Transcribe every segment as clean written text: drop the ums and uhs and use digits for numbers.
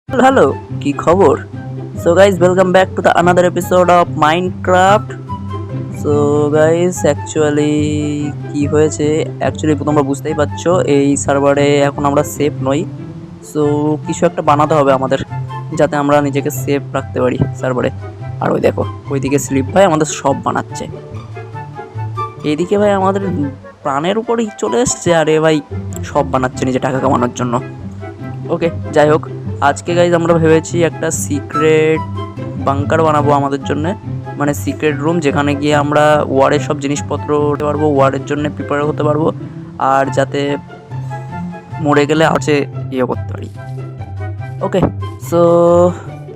Hello, কি খবর? So guys, welcome back to the another episode of Minecraft. So guys, actually কি হয়েছে, তোমরা বুঝতেই পারছো, এই সার্ভারে এখন আমরা সেফ নই। সো কিছু একটা বানাতে হবে আমাদের, যাতে আমরা নিজেকে সেফ রাখতে পারি সার্ভারে। আর ওই দেখো, ওইদিকে স্লিপ ভাই আমাদের সব বানাচ্ছে, এইদিকে ভাই আমাদের প্রাণের উপরেই চলে এসছে, আরে ভাই সব বানাচ্ছে নিজে টাকা কামানোর জন্য। ওকে, যাই হোক, আজকে গাইজ আমরা ভেবেছি একটা সিক্রেট বাংকার বানাবো আমাদের জন্য, মানে সিক্রেট রুম, যেখানে গিয়ে আমরা ওয়ারের সব জিনিসপত্র হতে পারবো, ওয়ারের জন্য প্রিপেয়ার হতে পারবো, আর যাতে মরে গেলে আছে ইয়ে করতে পারি। ওকে, সো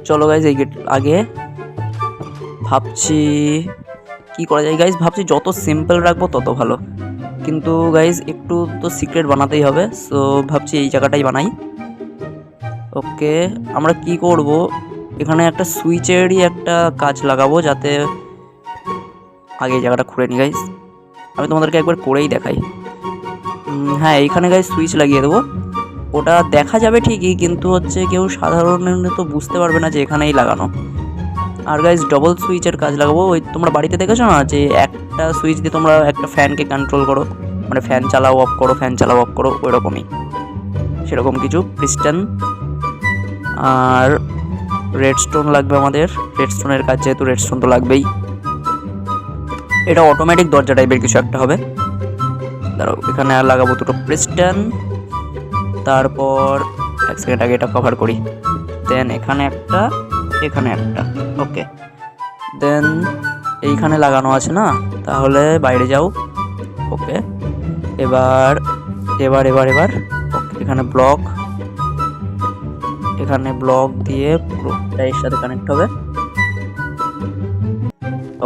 চলো গাইজ, এই গেট আগে ভাবছি কি করা যায়। গাইজ ভাবছি যত সিম্পল রাখবো তত ভালো, কিন্তু গাইজ একটু তো সিক্রেট বানাতেই হবে। সো ভাবছি এই জায়গাটাই বানাই। ওকে, আমরা কি করব, এখানে একটা সুইচেরই একটা কাজ লাগাবো, যাতে আগে এই জায়গাটা খুঁড়ে নি। গাইজ আমি তোমাদেরকে একবার করেই দেখাই। হ্যাঁ, এইখানে গাইজ সুইচ লাগিয়ে দেবো। ওটা দেখা যাবে ঠিকই, কিন্তু হচ্ছে কেউ সাধারণত বুঝতে পারবে না যে এখানেই লাগানো। আর গাইজ ডবল সুইচের কাজ লাগাবো। ওই তোমরা বাড়িতে দেখেছো না, যে একটা সুইচ দিয়ে তোমরা একটা ফ্যানকে কন্ট্রোল করো, মানে ফ্যান চালাও অফ করো, ফ্যান চালাও অফ করো, ওই রকমই সেরকম কিছু পিস্টন। আর রেডস্টোন লাগবে আমাদের, রেডস্টোনের কাজ যেহেতু রেডস্টোন তো লাগবেই। এটা অটোমেটিক দরজা টাইপের কিছু একটা হবে। দাঁড়াও, এখানে লাগাবো দুটো পিস্টন, তারপর এক সেকেন্ড আগে এটা কভার করি, দেন এখানে একটা, এখানে একটা। ওকে, দেন এইখানে লাগানো আছে না, তাহলে বাইরে যাও। ওকে, এবার এবার এবার এবার ওকে, এখানে ব্লক, এখানে ব্লক দিয়ে পুরোটা এর সাথে কানেক্ট হবে।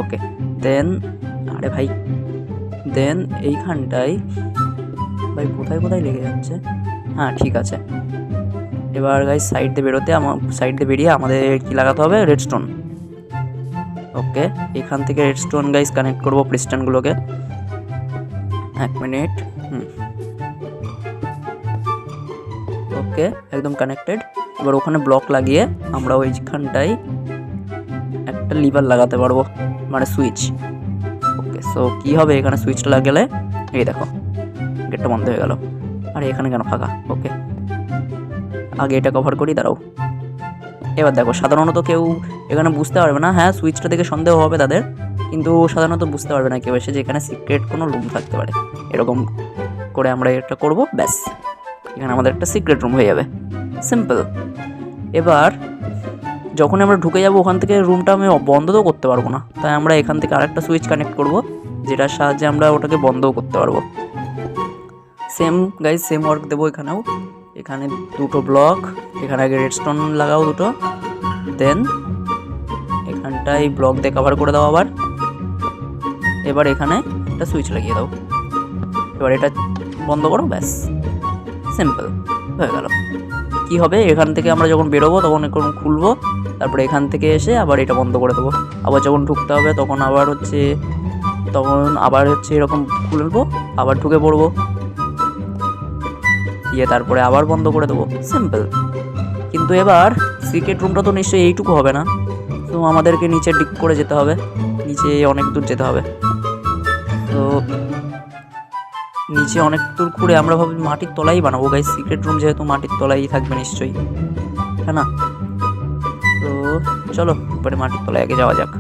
ওকে, দেন আরে ভাই, দেন এইখানটায় ভাই কোথায় কোথায় লেগে যাচ্ছে। হ্যাঁ ঠিক আছে, এবার গাইজ সাইড দিয়ে বেরোতে সাইড দিয়ে বেরিয়ে আমাদের কি লাগাতে হবে, রেডস্টোন। ওকে, এখান থেকে রেডস্টোন গাইজ কানেক্ট করবো পিস্টনগুলোকে। এক মিনিট, ওকে, একদম কানেক্টেড। এবার ওখানে ব্লক লাগিয়ে আমরা ওইখানটায় একটা লিভার লাগাতে পারবো, মানে সুইচ। ওকে, সো কী হবে, এখানে সুইচটা লাগালে এই দেখো গেটটা বন্ধ হয়ে গেল। আর এখানে কেন ফাঁকা? ওকে, আগে এটা কভার করি, দাঁড়াও। এবার দেখো, সাধারণত কেউ এখানে বুঝতে পারবে না, হ্যাঁ সুইচটা দেখে সন্দেহ হবে তাদের, কিন্তু সাধারণত বুঝতে পারবে না কেউ এসে যে এখানে সিক্রেট কোনো রুম থাকতে পারে। এরকম করে আমরা এটা করব, ব্যাস এখানে আমাদের একটা সিক্রেট রুম হয়ে যাবে, সিম্পল। এবার যখন আমরা ঢুকে যাব ওখান থেকে রুমটা আমি বন্ধ তো করতে পারবো না, তাই আমরা এখান থেকে আরেকটা সুইচ কানেক্ট করব, যেটার সাহায্যে আমরা ওটাকে বন্ধও করতে পারবো। সেম গাইজ, সেম ওয়ার্ক দেবো এখানেও। এখানে দুটো ব্লক, এখানে আগে রেডস্টোন লাগাও দুটো, দেন এখানটাই ব্লক দিয়ে কভার করে দাও আবার। এবার এখানে একটা সুইচ লাগিয়ে দাও, এবার এটা বন্ধ করো, ব্যাস সিম্পল হয়ে গেল। কি হবে, এখান থেকে আমরা যখন বেরোবো তখন এখন খুলবো, তারপরে এখান থেকে এসে আবার এটা বন্ধ করে দেবো। আবার যখন ঢুকতে হবে তখন আবার হচ্ছে এরকম খুলবো, আবার ঢুকে পড়বো, দিয়ে তারপরে আবার বন্ধ করে দেবো, সিম্পল। কিন্তু এবার সিক্রেট রুমটা তো নিশ্চয়ই এইটুকু হবে না, তো আমাদেরকে নিচে ডিগ করে যেতে হবে, নিচে অনেক দূর যেতে হবে। তো নিচে অনেক দূর ঘুরে আমরা ভাবি মাটির তলাই বানাবো গাইস, সিক্রেট রুম যেহেতু মাটির তলাই থাকবে নিশ্চয়ই, হ্যাঁ না? তো চলো এবারে মাটির তলায় আগে যাওয়া যাক।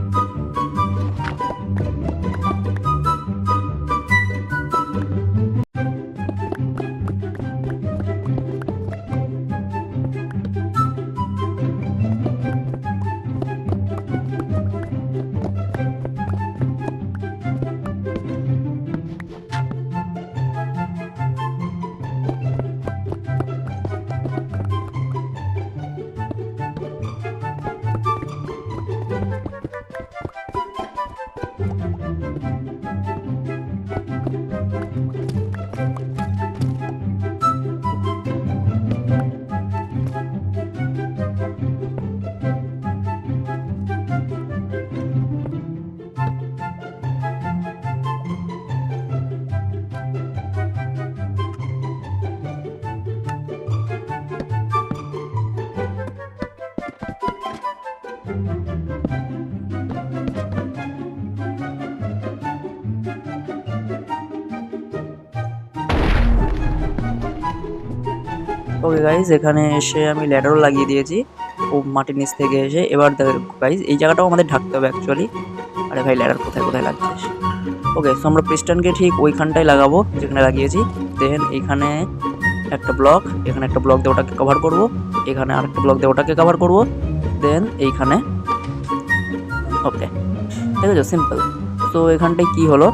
ওকে গাইজ, এখানে এসে আমি ল্যাডারও লাগিয়ে দিয়েছি ও মাটির নিচ থেকে এসে। এবার গাইজ এই জায়গাটাও আমাদের ঢাকতে হবে অ্যাকচুয়ালি। আরে ভাই, ল্যাডার কোথায় কোথায় লাগছিস? ওকে, সো আমরা পিস্টনকে ঠিক ওইখানটায় লাগাবো যেখানে লাগিয়েছি। দেন এইখানে একটা ব্লক, এখানে একটা ব্লক দিয়ে ওটাকে কভার করবো, এখানে আরেকটা ব্লক দিয়ে ওটাকে কভার করবো, দেন এইখানে। ওকে, ঠিক আছে, সিম্পল। তো এখানটায় কি হলো,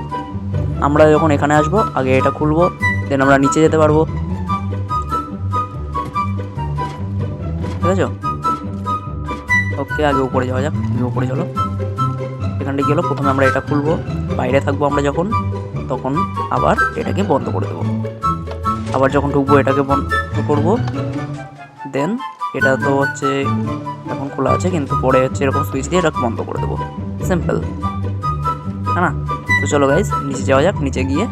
আমরা যখন এখানে আসবো আগে এটা খুলবো, দেন আমরা নিচে যেতে পারবো। ঠিক আছে, ওকে, আগে উপরে যাওয়া যাক। উপরে চলো। এখানটায় কি হলো, প্রথমে আমরা এটা খুলবো, বাইরে থাকবো আমরা যখন, তখন আবার এটাকে বন্ধ করে দেবো। আবার যখন ঢুকবো এটাকে বন্ধ করবো। দেন এটা তো হচ্ছে এখন খোলা আছে, কিন্তু পরে হচ্ছে এরকম সুইচ দিয়ে এটাকে বন্ধ করে দেবো। সিম্পল, হ্যাঁ না? তো চলো গাইজ, নিচে যাওয়া যাক। নিচে গিয়ে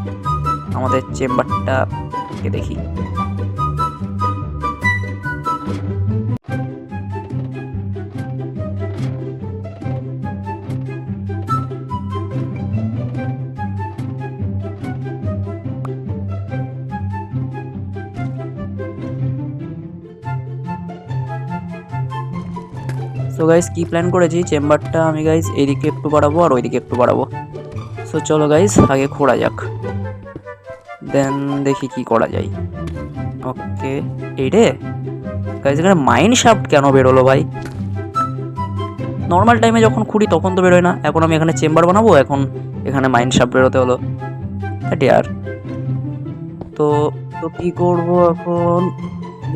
আমাদের চেম্বারটাকে দেখি। সো গাইজ, কি প্ল্যান করেছি, চেম্বারটা আমি গাইজ এইদিকে একটু বাড়াবো আর ওইদিকে একটু বাড়াবো। সো চলো গাইজ, আগে খোঁড়া যাক, দেন দেখি কি করা যায়। ওকে, এই রে গাইজ, এখানে মাইন শাফট কেন বেরোলো ভাই? নর্মাল টাইমে যখন খুঁড়ি তখন তো বেরোয় না, এখন আমি এখানে চেম্বার বানাবো, এখন এখানে মাইন শাফট বেরোতে হলো। আর তো তো কি করবো এখন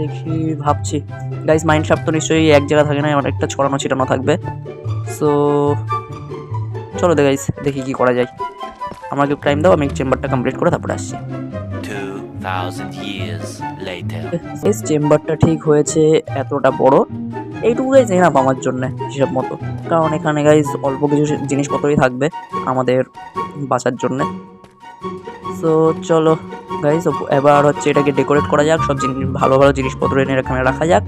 দেখি, ভাবছি। গাইজ, মাইন্ড শাফট তো নিশ্চয়ই এক জায়গা থাকে না, আমার একটা ছড়ানো ছিটানো থাকবে। সো চলো গাইজ, দেখি কি করা যায়। আমাকে একটু টাইম দাও, আমি চেম্বারটা কমপ্লিট করে তারপরে আসছি। 2000 years later. এই চেম্বারটা ঠিক হয়েছে এতটা বড়, এইটুকু গাইজ এনাফ আমার জন্য হিসাব মতো, কারণ এখানে গাইজ অল্প কিছু জিনিসপত্রই থাকবে আমাদের বাঁচার জন্যে। সো চলো গাইজ, এবার হচ্ছে এটাকে ডেকোরেট করা যাক, সব জিনিস ভালো ভালো জিনিসপত্র এনে এখানে রাখা যাক,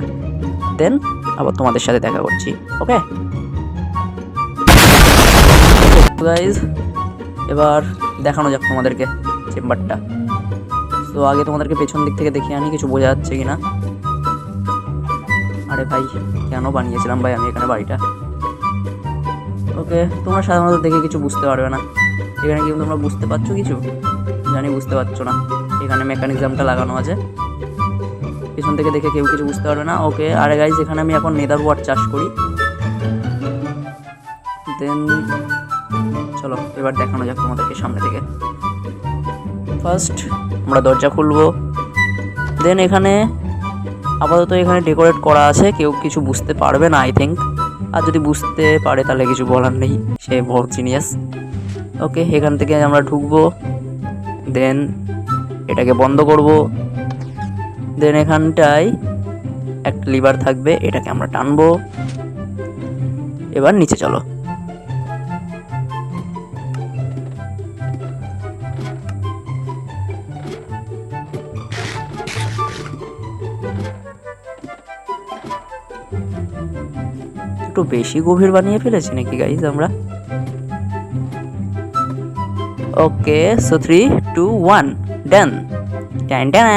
দেন আবার তোমাদের সাথে দেখা করছি। ওকে গাইজ, এবার দেখানো যাক তোমাদেরকে চেম্বারটা। তো আগে তোমাদেরকে পেছন দিক থেকে দেখিয়ে আনি, কিছু বোঝা যাচ্ছে কিনা। আরে ভাই, কেন বানিয়েছিলাম ভাই আমি এখানে বাড়িটা? ওকে, তোমরা সাধারণত দেখে কিছু বুঝতে পারবে না। এখানে কি তোমরা বুঝতে পারছো কিছু? জানি বুঝতে পারছো না। এখানে মেকানিজমটা লাগানো আছে, পেছন থেকে দেখে কেউ কিছু বুঝতে পারবে না। ওকে, আরে গাইজ, এখানে আমি এখন নেদার ওয়াট চাষ করি। দেন চলো এবার দেখানো যাক তোমাদেরকে সামনে থেকে। ফার্স্ট আমরা দরজা খুলবো, দেন এখানে আপাতত এখানে ডেকোরেট করা আছে, কেউ কিছু বুঝতে পারবে না আই থিঙ্ক। আর যদি বুঝতে পারে তাহলে কিছু বলার নেই, সে বহুত জিনিয়াস। ওকে, এখান থেকে আমরা ঢুকবো, দেন এটাকে বন্ধ করব, দেন এখানটায় একটা লিভার থাকবে, এটাকে আমরা টানবো। এবার নিচে চলো। একটু বেশি গভীর বানিয়ে ফেলেছি নাকি গাইজ আমরা? ওকে, সো 3 2 1 ডান ডান ডান।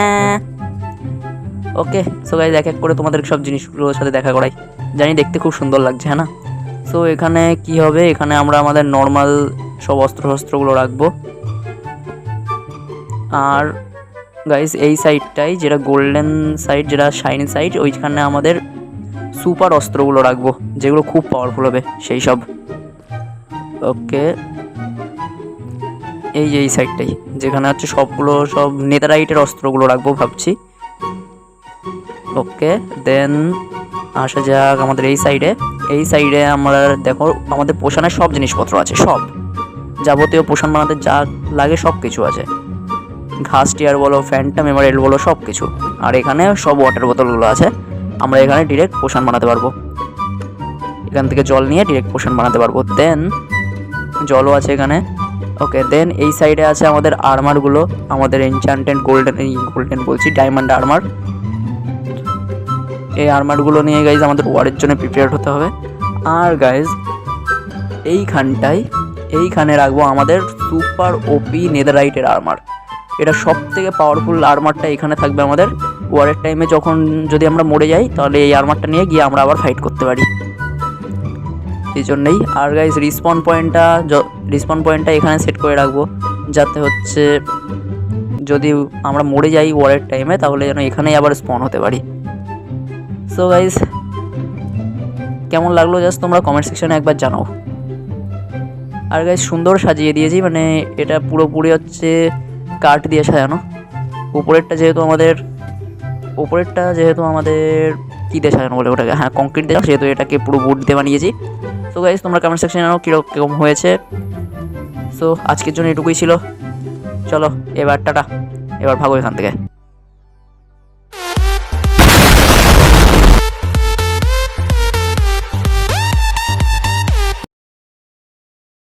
ওকে, সো গাইজ, এক এক করে তোমাদের সব জিনিসগুলোর সাথে দেখা করাই। জানি দেখতে খুব সুন্দর লাগছে, হ্যাঁ না? সো এখানে কি হবে, এখানে আমরা আমাদের নর্মাল সব অস্ত্রগুলো রাখবো। আর গাইজ এই সাইডটাই, যেটা গোল্ডেন সাইড, যেটা শাইনি সাইড, ওইখানে আমাদের সুপার অস্ত্রগুলো রাখবো, যেগুলো খুব পাওয়ারফুল হবে সেই সব। ওকে, এই যে এই সাইডটাই, যেখানে হচ্ছে সবগুলো সব নেদারাইটের অস্ত্রগুলো রাখবো ভাবছি। ওকে, দেন আসা যাক আমাদের এই সাইডে। এই সাইডে আমরা দেখো আমাদের পোষণের সব জিনিসপত্র আছে, সব যাবতীয় পোষণ বানাতে যা লাগে সব কিছু আছে। ঘাস টিয়ার বলো, ফ্যান্টা মেমোরিয়াল বলো, সব কিছু। আর এখানে সব ওয়াটার বোতলগুলো আছে, আমরা এখানে ডিরেক্ট পোষণ বানাতে পারবো। এখান থেকে জল নিয়ে ডিরেক্ট পোষণ বানাতে পারবো। দেন জলও আছে এখানে। ওকে, দেন এই সাইডে আছে আমাদের আর্মারগুলো, আমাদের এনচ্যান্টেড গোল্ডেন বলছি, ডায়মন্ড আর্মার। এই আর্মারগুলো নিয়ে গাইজ আমাদের ওয়ারের জন্য প্রিপেয়ার হতে হবে। আর গাইজ এইখানে রাখবো আমাদের সুপার ওপি নেদারাইটের আর্মার। এটা সব থেকে পাওয়ারফুল আর্মারটা এখানে থাকবে আমাদের। ওয়ারের টাইমে যখন যদি আমরা মরে যাই তাহলে এই আর্মারটা নিয়ে গিয়ে আমরা আবার ফাইট করতে পারি, এই জন্যেই। আর গাইজ রিসপন পয়েন্টটা এখানে সেট করে রাখবো, যাতে হচ্ছে যদি আমরা মরে যাই ওয়ারের টাইমে তাহলে যেন এখানেই আবার স্পন হতে পারি। সো গাইজ কেমন লাগলো জাস্ট তোমরা কমেন্ট সেকশনে একবার জানাও। আর গাইজ সুন্দর সাজিয়ে দিয়েছি, মানে এটা পুরোপুরি হচ্ছে কাঠ দিয়ে সাজানো। উপরেরটা যেহেতু আমাদের কী দিয়ে সাজানো বলে ওটাকে, হ্যাঁ কংক্রিট দিয়ে, সেহেতু এটাকে পুরো বুট দিয়ে বানিয়েছি। সো গাইজ তোমরা কমেন্ট সেকশনে জানাও কীরকম হয়েছে। সো আজকের জন্য এটুকুই ছিল, চলো এবার টাটা, এবার ভাগো এখান থেকে।